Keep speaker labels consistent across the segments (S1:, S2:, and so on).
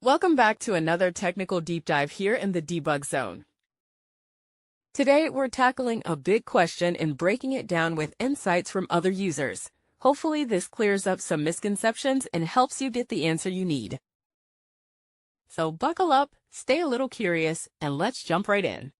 S1: Welcome back to another technical deep dive here in the debug zone. Today, we're tackling a big question and breaking it down with insights from other users. Hopefully, this clears up some misconceptions and helps you get the answer you need. So buckle up, stay a little curious, and let's jump right in.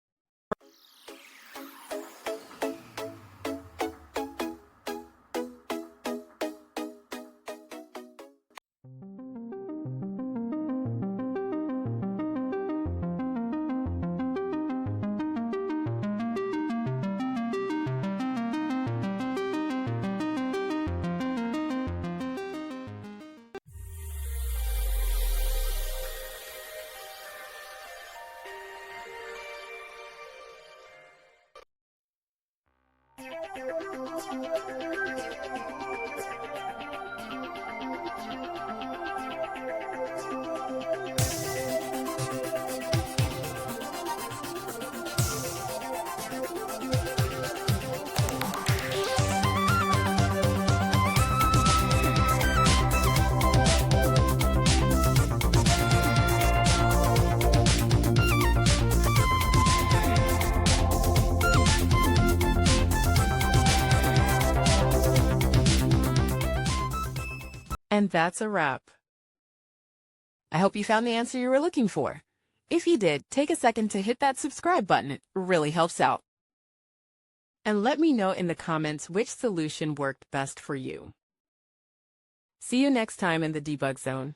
S1: And that's a wrap. I hope you found the answer you were looking for. If you did, take a second to hit that subscribe button. It really helps out. And let me know in the comments which solution worked best for you. See you next time in the debug zone.